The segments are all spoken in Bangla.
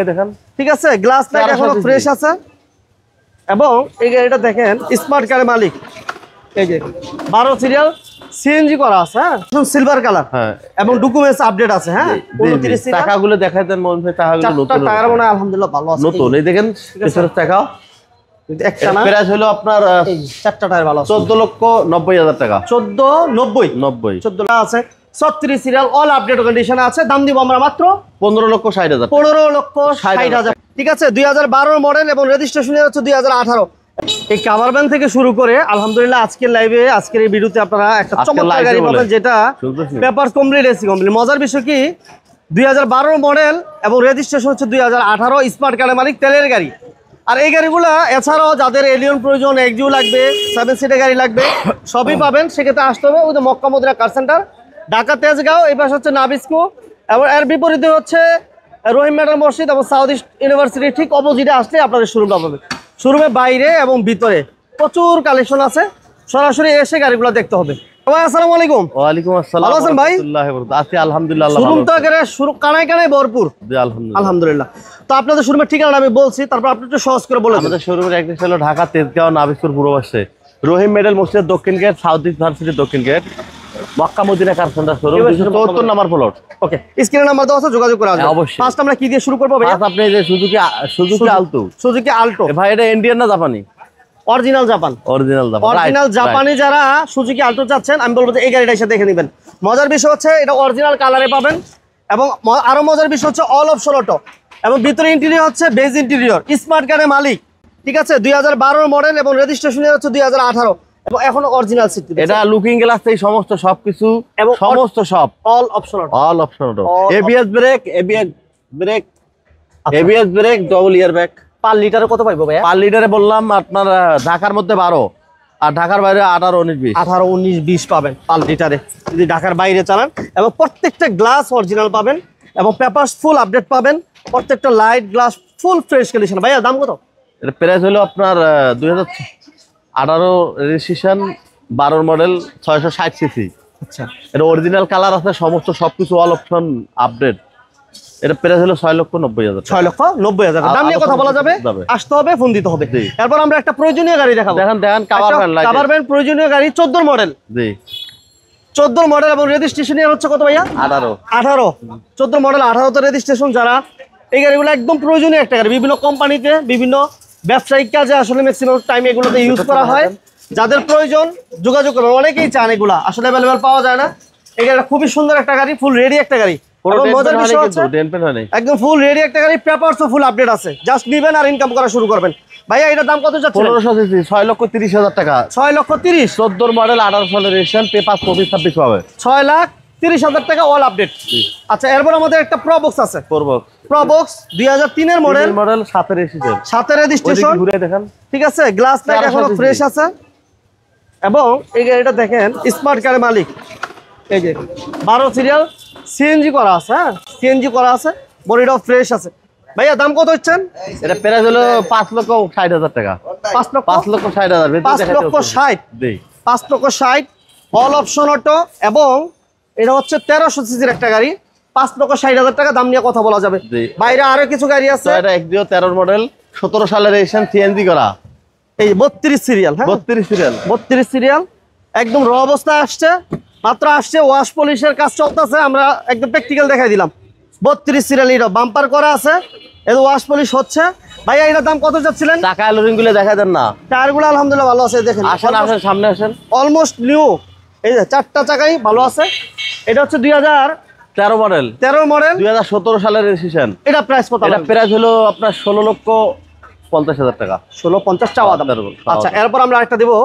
দেখেন ঠিক আছে, গ্লাস লাইট এখনো ফ্রেশ আছে এবং এই গাড়িটা দেখেন স্মার্ট কারের মালিক। এই যে 12 সিরিয়াল সিএনজি করা আছে, হ্যাঁ সিলভার কালার, হ্যাঁ এবং ডকুমেন্টস আপডেট আছে। হ্যাঁ 29 সিরিয়াল টাকাগুলো দেখাই দেন মন ভাই, টাকাগুলো নতুন টায়ার মনে হয় আলহামদুলিল্লাহ ভালো আছে, নতুন। এই দেখেন পিছনের টাকা একটা না, প্রাইস হলো আপনার চারটা টায়ার ভালো আছে, 14,90,000 টাকা। 14,90 আছে। 36 সিরিয়াল অল আপডেট কন্ডিশনে আছে। দাম দিব আমরা মাত্র 15,60,000। 15,60,000। ঠিক আছে, 2012 মডেল এবং রেজিস্ট্রেশন হচ্ছে 2018। এই কাভার ভ্যান থেকে শুরু করে আলহামদুলিল্লাহ আজকের লাইভে, আজকের এই ভিডিওতে আপনারা একটা চমৎকার গাড়ি পাবেন, যেটা পেপার কমপ্লিট, এসি কমপ্লিট। মজার বিষয় কি 2012 মডেল এবং রেজিস্ট্রেশন হচ্ছে 2018, স্মার্ট কারের মালিক, তেলের গাড়ি। আর এই গাড়িগুলো এছাড়াও যাদের এলিয়ন প্রয়োজন, এক্সিউ লাগবে, 7 সিটের গাড়ি লাগবে, সবই পাবেন। সেক্ষেত্রে আসতে হবে ওই যে Mecca Medina car centre, Dhaka Tejgaon. এই পাশে হচ্ছে নাবিস্কো এবং এর বিপরীতে হচ্ছে রহিম মেডাল মসজিদ এবং সাউথ ইস্ট ইউনিভার্সিটি ঠিক অপোজিটে আসলে আপনাদের শোরুমটা পাবে। শোরুমের বাইরে এবং ভিতরে প্রচুর কালেকশন আছে, সরাসরি এসে গাড়িগুলো দেখতে হবে। ভাই আসসালামু আলাইকুম। ওয়ালাইকুম আসসালাম। ভালো আছেন ভাই? আছি আলহামদুলিল্লাহ। শোরুম তো একেবারে কানায় কানায় ভরপুর। জি আলহামদুলিল্লাহ। আলহামদুলিল্লাহ। তো আপনাদের শোরুমের ঠিকানা আমি বলছি, তারপর আপনি একটু সহজ করে বলে দেন। আমাদের শোরুমের অ্যাড্রেস হলো ঢাকা তেজগাঁও নাবিস্কোর পূর্ব পাশে, রহিম মেডেল মসজিদের দক্ষিণ গেট, সাউথ ইস্ট ইউনিভার্সিটির দক্ষিণ gate, Mecca Medina car centre showroom, 74 নম্বর প্লট। ওকে, স্ক্রিনে নাম্বার দেওয়া আছে, যোগাযোগ করা যাবে। অবশ্যই। ফার্স্ট আমরা কি দিয়ে শুরু করব ভাই? আপনি যে সুজুকি আলটো। সুজুকি আলটো। ভাই এটা ইন্ডিয়ান না জাপানি? Original Japan. Original Japan. Original জাপানি যারা সুজুকি আলটো চাচ্ছেন, আমি বলবো যে এই গাড়িটা এসে দেখে নেবেন। মজার বিষয় হচ্ছে এটা অরিজিনাল কালারে পাবেন, এবং আরো মজার বিষয় হচ্ছে অল অপশন অটো, এবং ভিতরে ইন্টেরিয়র হচ্ছে বেজ ইন্টেরিয়র, স্মার্ট কারের মালিক। ঠিক আছে, 2012 মডেল এবং রেজিস্ট্রেশন হচ্ছে 2018, এবং এখনো অরিজিনাল সিট। এটা লুকিং গ্লাস থেকে সমস্ত সবকিছু, এবং সমস্ত সব all option auto. All option auto, ABS brake, ABS brake, double air bag. Per লিটারে কত পাইবো ভাই? পার লিটারে বললাম আপনার ঢাকার মধ্যে 12 আর ঢাকার বাইরে 18, 19, 20। 18, 19, 20 পাবেন পার লিটারে যদি ঢাকার বাইরে চালান, এবং প্রত্যেকটা গ্লাস অরিজিনাল পাবেন, এবং পেপারস ফুল আপডেট পাবেন, প্রত্যেকটা light glass full fresh condition. ভাইয়া দাম কত? এটা প্রাইস হলো আপনার 2018 রেজিস্ট্রেশন, 12 মডেল, 660 সিসি। আচ্ছা, এটা অরিজিনাল কালার আছে, সমস্ত সবকিছু অল অপশন আপডেট। এটা প্রাইস হলো 6,90,000। 6,90,000 দাম নিয়ে কথা বলা যাবে, আসতে হবে, ফোন দিতে হবে। এরপর আমরা একটা প্রয়োজনীয় গাড়ি দেখাবো। দেখেন কাভার ভ্যান প্রয়োজনীয় গাড়ি 14 মডেল। জি 14 মডেল এবং রেজিস্ট্রেশন হচ্ছে কত ভাইয়া? 18। 14 মডেল 18 তে রেজিস্ট্রেশন। যারা এই গাড়িগুলো একদম প্রয়োজনীয় একটা গাড়ি, বিভিন্ন কোম্পানিতে বিভিন্ন ব্যবসায়িক কাজে আসলে ম্যাক্সিমাম টাইম এগুলোতে ইউজ করা হয়। যাদের প্রয়োজন যোগাযোগ করবেন, অনেকেই চান, এগুলা আসলে অ্যাভেলেবেল পাওয়া যায় না। এই গাড়িটা খুবই সুন্দর একটা গাড়ি, ফুল রেডি একটা গাড়ি, একদম ফুল রেডি একটা গাড়ি, পেপারসও ফুল আপডেট আছে। জাস্ট নিবেন আর ইনকাম করা শুরু করবেন। ভাইয়া এটার দাম কত যাচ্ছে? 1500 সিসি, 6,30,000 টাকা। 6,30,000। 14 মডেল, 18 সালের রেজিস্ট্রেশন, পেপার 24-26 পাবে। 6,30,000 টাকা অল আপডেট। আচ্ছা, এরপর আমাদের একটা প্রবক্স আছে। প্রবক্স 2003 এর মডেল, 7 রেজিস্ট্রেশন। 7 রেজিস্ট্রেশন। ঘুরে দেখেন। ঠিক আছে, গ্লাস লাইট এখনো ফ্রেশ আছে, এবং এই গাড়িটা দেখেন স্মার্ট কারের মালিক। এই যে 12 সিরিয়াল সিএনজি করা আছে, হ্যাঁ সিএনজি করা আছে, বডিটাও ফ্রেশ আছে। ভাইয়া দাম কত হচ্ছেন? এটা প্রাইস হলো 5,60,000 টাকা। 5,60,000। 5,60,000। 5,60,000 অল অপশন অটো, এবং এটা হচ্ছে 1300 সিসির একটা গাড়ি। 5,60,000 টাকা দাম নিয়ে কথা বলা যাবে। বাইরে আরো কিছু গাড়ি আছে। এটা এক্সিও 13 মডেল, 17 সালের রেজিস্ট্রেশন, সিএনজি করা। এই 32 সিরিয়াল, হ্যাঁ 32 সিরিয়াল একদম র অবস্থায় আসছে, মাত্র আসছে, ওয়াশ পলিশের কাজ চলতেছে। আমরা একদম প্র্যাকটিক্যাল দেখাই দিলাম। 32 সিরিয়াল, এটা বাম্পার করা আছে, এটা ওয়াশ পলিশ হচ্ছে। ভাইয়া এটার দাম কত যাচ্ছিলেন? টাকা অ্যালোরিং গুলো দেখা দেন না? টায়ারগুলো আলহামদুলিল্লাহ ভালো আছে, দেখেন। আসেন সামনে আসেন। অলমোস্ট নিউ, এই যে 4টা চাকাই ভালো আছে। এটা হচ্ছে 2013 মডেল, 2017 সালের রেজিস্ট্রেশন। এটা প্রাইস কত? এটা প্রাইস হলো আপনার 16,50,000 টাকা। 16,50 চাওয়া দাম। আচ্ছা, এরপর আমরা আরেকটা দেবো।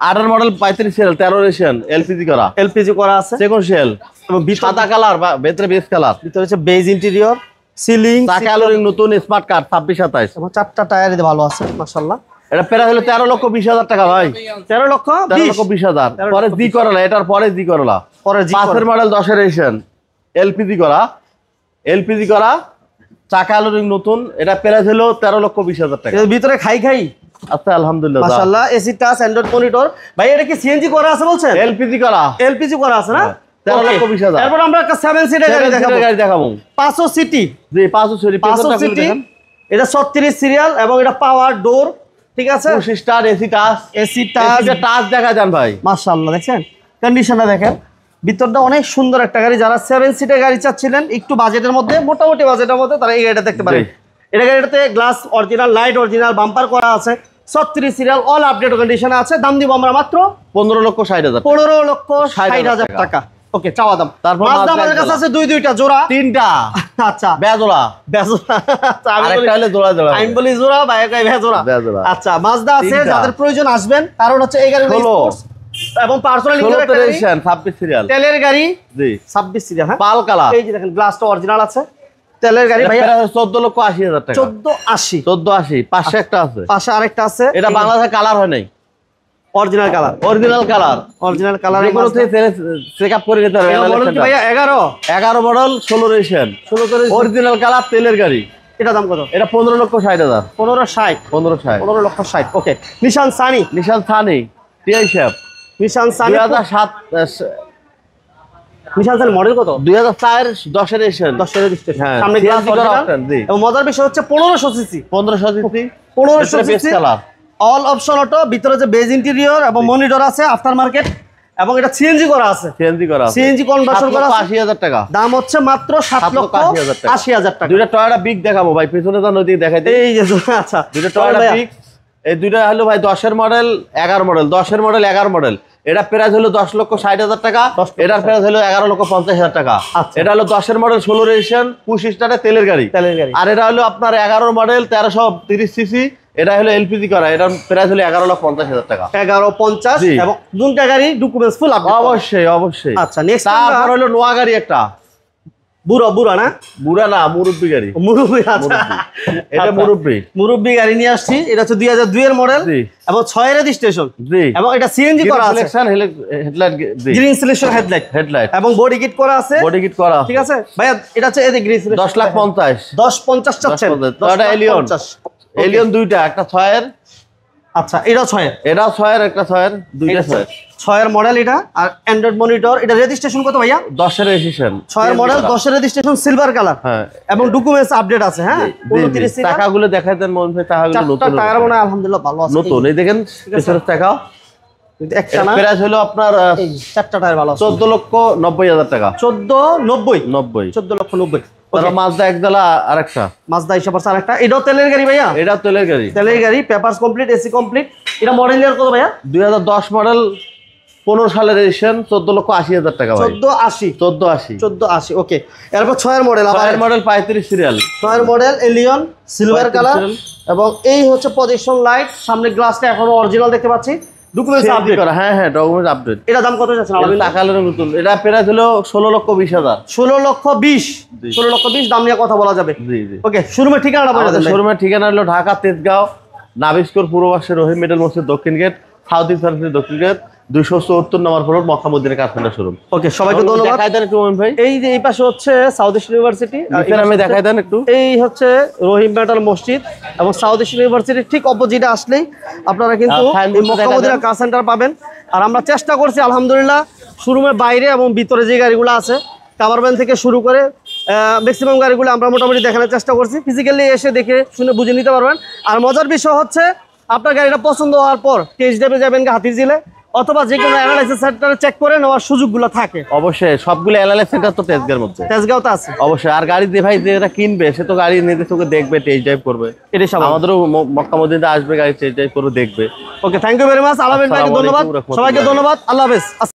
18 মডেল, 35 সিরিয়াল, 13 রেজিস্ট্রেশন, এলপিজি করা আছে, সেকেন্ড শেল, সাদা কালার, ভেতরে বেজ কালার, ভিতরে হচ্ছে বেজ ইন্টেরিয়র, সিলিং, টাকা অ্যালোরিং নতুন, স্মার্ট কার্ড 26-27, এবং 4টা টায়ার ভালো আছে মাশাআল্লাহ। এটা প্রাইস হলো 13,20,000 টাকা ভাই। 13,20,000। পরে জি করলা, এটার পরে জি করলা, পরে 5 মডেল, 10 রেজিস্ট্রেশন, এলপিজি করা, টাকা অ্যালোরিং নতুন। এটা প্রাইস হলো 13,20,000 টাকা। এর ভিতরে খাই আচ্ছা আলহামদুলিল্লাহ মাশাআল্লাহ, এসি টাচ, অ্যান্ড্রয়েড মনিটর। ভাই এটা কি সিএনজি করা আছে বলছেন? এলপিজি করা আছে না? 13,20,000। এরপর আমরা একটা 7 সিটার গাড়ি দেখাবো 500 সিটি। জি 500 সিটি। এটা 36 সিরিয়াল এবং এটা পাওয়ার ডোর, ঠিক আছে, স্টার এসি টাচ দেখা যান ভাই, মাশাআল্লাহ। দেখছেন কন্ডিশনটা দেখেন, ভিতরটা অনেক সুন্দর একটা গাড়ি। যারা 7 সিটার গাড়ি চাচ্ছিলেন একটু বাজেটের মধ্যে, মোটামুটি বাজেটের মধ্যে, তারা এই গাড়িটা দেখতে পারেন। এটা গাড়িটাতে glass original, light original, bumper করা আছে, 36 সিরিয়াল, অল আপডেট কন্ডিশনে আছে। দাম দিব আমরা মাত্র 15,60,000। 15,60,000 টাকা। ওকে, চাওয়া দাম। তারপর মাজদা আমাদের কাছে আছে দুইটা জোড়া, তিনটা। আচ্ছা, বেজোড়া। আচ্ছা, আরেকটা হলো জোড়া। আমি বলি জোড়া, ভাই কয় বেজোড়া। আচ্ছা, মাজদা আছে, যাদের প্রয়োজন আসবেন। কারণ হচ্ছে এই গাড়িগুলো স্পোর্টস এবং পার্সোনাল ইঞ্জিন, 26 সিরিয়াল, তেলের গাড়ি। জি 26 সিরিয়াল, হ্যাঁ, পাল কালার। এই যে দেখেন গ্লাসটা অরিজিনাল আছে, তেলের গাড়ি ভাই। 14,80,000 টাকা। 14,80। পাশে একটা আছে, পাশে আরেকটা আছে। এটা বাংলাদেশে কালার হয় নাই, অরিজিনাল কালার। যেকোনো চেকআপ করে নিতে হবে। মডেল কি ভাইয়া? 11 মডেল, 16 রেজিস্ট্রেশন, অরিজিনাল কালার, তেলের গাড়ি। এটা দাম কত? এটা 15,60,000। 15,60। ওকে, নিশান সানি। টিআই শেপ, নিশান সানি 2007। নিশান সানি মডেল কত? 2004, 10 এর রেজিস্ট্রেশন। হ্যাঁ, সামনে গ্লাস অরিজিনাল। জি। এবং মজার বিষয় হচ্ছে 1500 CC. 1500 CC colour, all option auto, ভিতরে যে বেজ ইন্টেরিয়র এবং মনিটর আছে, আফটার মার্কেট, এবং এটা সিএনজি করা আছে। সিএনজি কনভার্সন করা আছে। 80,000 টাকা। দাম হচ্ছে মাত্র 7,80,000 টাকা। দুইটা টয়োটা বিগ দেখাবো ভাই, পেছনে তো নদী দেখাইতে। এই যে, আচ্ছা, দুইটা টয়োটা বিগ। এই দুইটা হলো ভাই 10 এর মডেল, 11 মডেল। 10 এর মডেল, 11 মডেল। এটা প্রাইস হলো 10,60,000 টাকা। এটার প্রাইস হলো 11,50,000 টাকা। এটা হলো 10 এর মডেল, 16 রেজিস্ট্রেশন, পুশ স্টার্টে, তেলের গাড়ি। আর এটা হলো আপনার 11 মডেল, 1330 সিসি। এটা হলো এলপিজি করা। এটার প্রাইস হলো 11,50,000 টাকা। 11,50। এবং দুটো গাড়ি ডকুমেন্টস ফুল আপডেট। অবশ্যই। আচ্ছা, নেক্সট তারপর হলো নোয়া গাড়ি একটা। বুড়া না? বুড়া না, মুরব্বি গাড়ি। মুরব্বি, আচ্ছা, এটা মুরব্বি গাড়ি নিয়ে আসছি। এটা হচ্ছে 2002 এর মডেল এবং 6 এর রেজিস্ট্রেশন। জি। এবং এটা সিএনজি করা আছে, হেডলাইট, গ্রিন সিলেকশন হেডলাইট এবং বডি কিট করা আছে। ঠিক আছে ভাইয়া, এটা হচ্ছে এই যে গ্রিন সিলেকশন। 10,50,000। 10,50 চাচ্ছেন। এটা এলিয়ন দুইটা, একটা 6 এর। আচ্ছা, এটা 6 এর, এটা 6 এর, একটা 6 এর, দুইটা 6 এর মডেল। এটা আর অ্যান্ড্রয়েড মনিটর। এটা রেজিস্ট্রেশন কত ভাইয়া? 10 এর রেজিস্ট্রেশন, 6 এর মডেল, 10 এর রেজিস্ট্রেশন, সিলভার কালার। হ্যাঁ, এবং ডকুমেন্টস আপডেট আছে। হ্যাঁ, 29 সিরিয়াল। টাকাগুলো দেখাই দেন মন ভাই, টাকাগুলো নতুন। টায়ার মনে আলহামদুলিল্লাহ ভালো আছে, নতুন। এই দেখেন পিছনের টাকা। একটা না, প্রাইস হলো আপনার এই চারটা টায়ার ভালো আছে। 14,90,000 টাকা। 14,90। তারপর মাজদা একদলা আরেকটা। মাজদা এসে পড়ছে আরেকটা। এটাও তেলের গাড়ি ভাইয়া? এটা তেলের গাড়ি, পেপারস কমপ্লিট, এসি কমপ্লিট। এটা মডেল ইয়ার কত ভাইয়া? 2010 মডেল, 15 সালের রেজিস্ট্রেশন, 14,80,000 টাকা ভাই। 14,80। ওকে, এরপর 6 এর মডেল, আবার 6 মডেল, 35 সিরিয়াল। 6 এর মডেল, এলিয়ন, সিলভার কালার। এবং এই হচ্ছে প্রজেকশন লাইট, সামনে গ্লাসটা এখনো অরিজিনাল দেখতে পাচ্ছি। ডকুমেন্টস আপডেট করা। হ্যাঁ, ডকুমেন্টস আপডেট। এটা দাম কত যাচ্ছে? টাকালের নতুন। এটা প্রাইস হলো 16,20,000। 16,20 দাম নিয়ে কথা বলা যাবে। জি। ওকে, শোরুমের ঠিকানাটা বলে দেন। শোরুমের ঠিকানা হলো ঢাকা তেজগাঁও, নাবিস্কর পূর্ব পাশে রহিম মিডল মসজিদ দক্ষিণ গেট, সাউথ ইস্ট সার্ভিস দক্ষিণ গেট, 274 নম্বর ফ্লোর, মক্কা মদিনা কারখানা শোরুম। ওকে, সবাইকে ধন্যবাদ। দেখাই দেন একটু মোমিন ভাই। এই যে এই পাশে হচ্ছে সাউথ ইস্ট ইউনিভার্সিটি, আমি দেখাই দেন একটু। এই হচ্ছে রহিম মেটাল মসজিদ এবং সাউথ ইস্ট ইউনিভার্সিটির ঠিক অপোজিটে আসলেই আপনারা কিন্তু মক্কা মদিনা কার সেন্টার পাবেন। আর আমরা চেষ্টা করছি আলহামদুলিল্লাহ শোরুমের বাইরে এবং ভিতরে যে গাড়িগুলো আছে, কাভার ভ্যান থেকে শুরু করে ম্যাক্সিমাম গাড়িগুলো আমরা মোটামুটি দেখানোর চেষ্টা করছি। ফিজিক্যালি এসে দেখে শুনে বুঝে নিতে পারবেন। আর মজার বিষয় হচ্ছে, আপনার গাড়িটা পছন্দ হওয়ার পর টেস্ট ড্রাইভে যাবেন হাতিরঝিলে, অথবা যে কোনো অ্যানালাইসিস সেন্টারে চেক করে নেওয়ার সুযোগগুলো থাকে। অবশ্যই সবগুলো অ্যানালাইসিস সেন্টার তো তেজগাঁওর মধ্যে, তেজগাঁওতে আছে অবশ্যই। আর গাড়ি যে ভাই যেটা কিনবে সে তো গাড়ি নিজে চোখে দেখবে, টেস্ট ড্রাইভ করবে। এটাই সব আমাদেরও মক্কা মদিনাতে আসবে, গাড়ি টেস্ট ড্রাইভ করে দেখবে। ওকে, থ্যাংক ইউ ভেরি মাচ। আলামিন ভাইকে ধন্যবাদ, সবাইকে ধন্যবাদ। আল্লাহ হাফেজ।